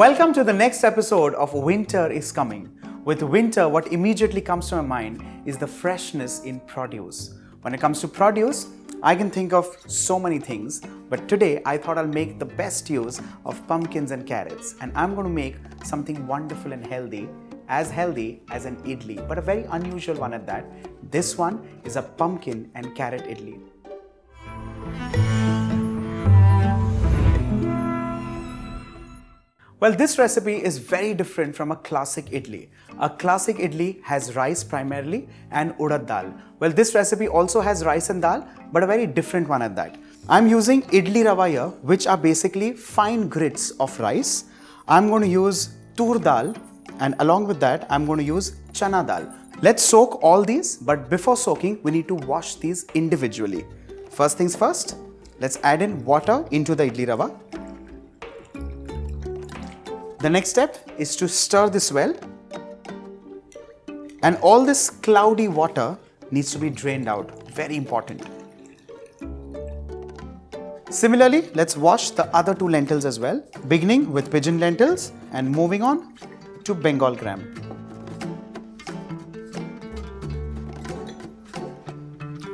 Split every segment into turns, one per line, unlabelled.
Welcome to the next episode of Winter is Coming. With winter, what immediately comes to my mind is the freshness in produce. When it comes to produce, I can think of so many things, but today I thought I'll make the best use of pumpkins and carrots, and I'm going to make something wonderful and healthy as an idli, but a very unusual one at that. This one is a pumpkin and carrot idli. Well, this recipe is very different from a classic idli. A classic idli has rice primarily and urad dal. Well, this recipe also has rice and dal, but a very different one at that. I'm using Idli Rava here, which are basically fine grits of rice. I'm going to use tur dal, and along with that, I'm going to use chana dal. Let's soak all these, but before soaking, we need to wash these individually. First things first, let's add in water into the Idli Rava. The next step is to stir this well, and all this cloudy water needs to be drained out. Very important. Similarly, let's wash the other two lentils as well, beginning with pigeon lentils and moving on to Bengal gram.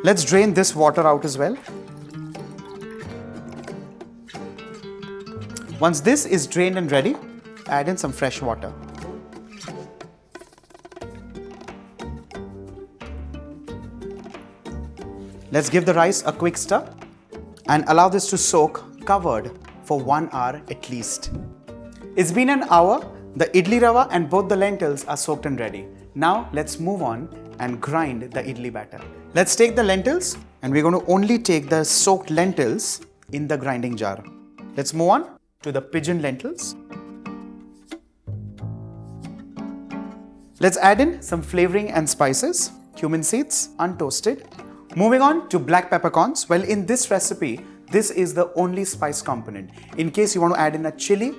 Let's drain this water out as well. Once this is drained and ready, add in some fresh water. Let's give the rice a quick stir and allow this to soak covered for 1 hour at least. It's been an hour. The idli rava and both the lentils are soaked and ready. Now let's move on and grind the idli batter. Let's take the lentils, and we're going to only take the soaked lentils in the grinding jar. Let's move on to the pigeon lentils. Let's add in some flavoring and spices, cumin seeds, untoasted. Moving on to black peppercorns. Well, in this recipe, this is the only spice component. In case you want to add in a chili,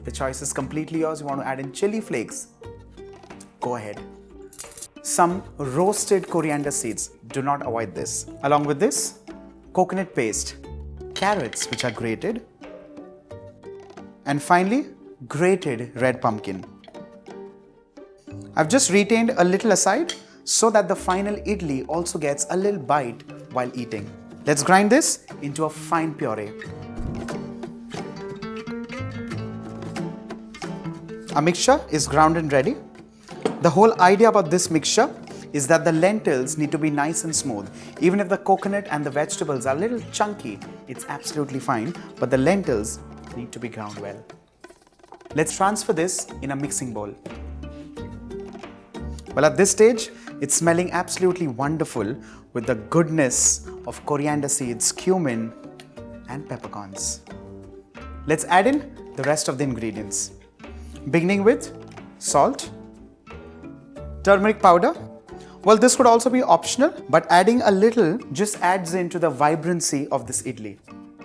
the choice is completely yours. You want to add in chili flakes, go ahead. Some roasted coriander seeds, do not avoid this. Along with this, coconut paste, carrots which are grated, and finally, grated red pumpkin. I've just retained a little aside so that the final idli also gets a little bite while eating. Let's grind this into a fine puree. Our mixture is ground and ready. The whole idea about this mixture is that the lentils need to be nice and smooth. Even if the coconut and the vegetables are a little chunky, it's absolutely fine, but the lentils need to be ground well. Let's transfer this in a mixing bowl. Well, at this stage, it's smelling absolutely wonderful with the goodness of coriander seeds, cumin, and peppercorns. Let's add in the rest of the ingredients, beginning with salt, turmeric powder. Well, this could also be optional, but adding a little just adds into the vibrancy of this idli.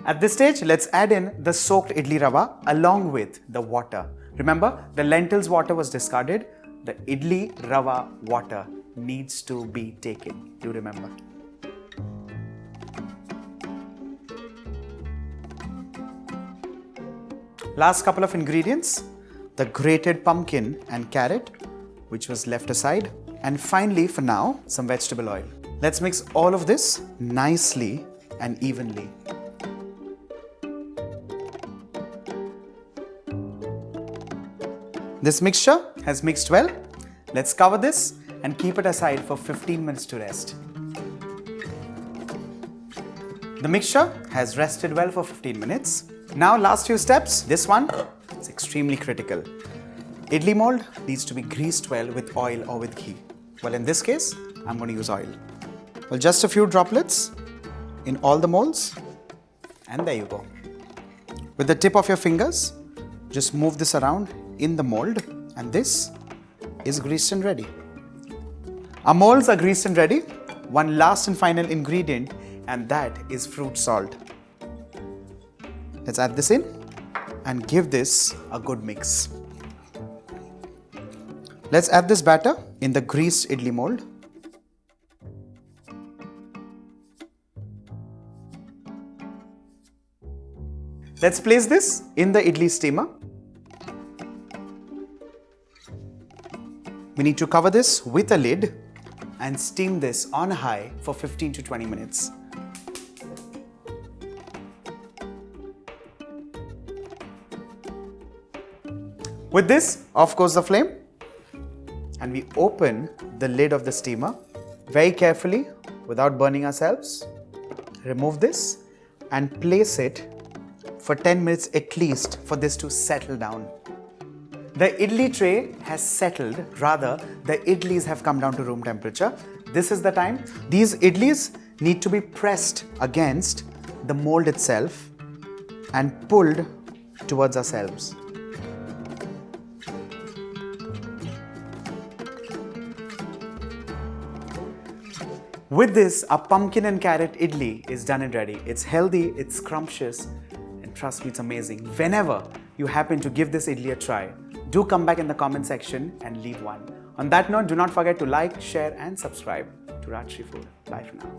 At this stage, let's add in the soaked idli rava along with the water. Remember, the lentils water was discarded. The idli rava water needs to be taken. Do remember. Last couple of ingredients, the grated pumpkin and carrot, which was left aside. And finally, for now, some vegetable oil. Let's mix all of this nicely and evenly. This mixture has mixed well. Let's cover this and keep it aside for 15 minutes to rest. The mixture has rested well for 15 minutes. Now, last few steps. This one is extremely critical. Idli mold needs to be greased well with oil or with ghee. Well, in this case, I'm going to use oil. Well, just a few droplets in all the molds, and there you go. With the tip of your fingers, just move this around in the mold, and this is greased and ready. Our molds are greased and ready. One last and final ingredient, and that is fruit salt. Let's add this in and give this a good mix. Let's add this batter in the greased idli mold. Let's place this in the idli steamer. We need to cover this with a lid and steam this on high for 15 to 20 minutes. With this, off goes the flame, and we open the lid of the steamer very carefully without burning ourselves. Remove this and place it for 10 minutes at least for this to settle down. The idli tray has settled, rather the idlis have come down to room temperature. This is the time. These idlis need to be pressed against the mold itself and pulled towards ourselves. With this, our pumpkin and carrot idli is done and ready. It's healthy, it's scrumptious, and trust me, it's amazing. Whenever you happen to give this idli a try, do come back in the comment section and leave one. On that note, do not forget to like, share and subscribe to Rajshri Food. Bye for now.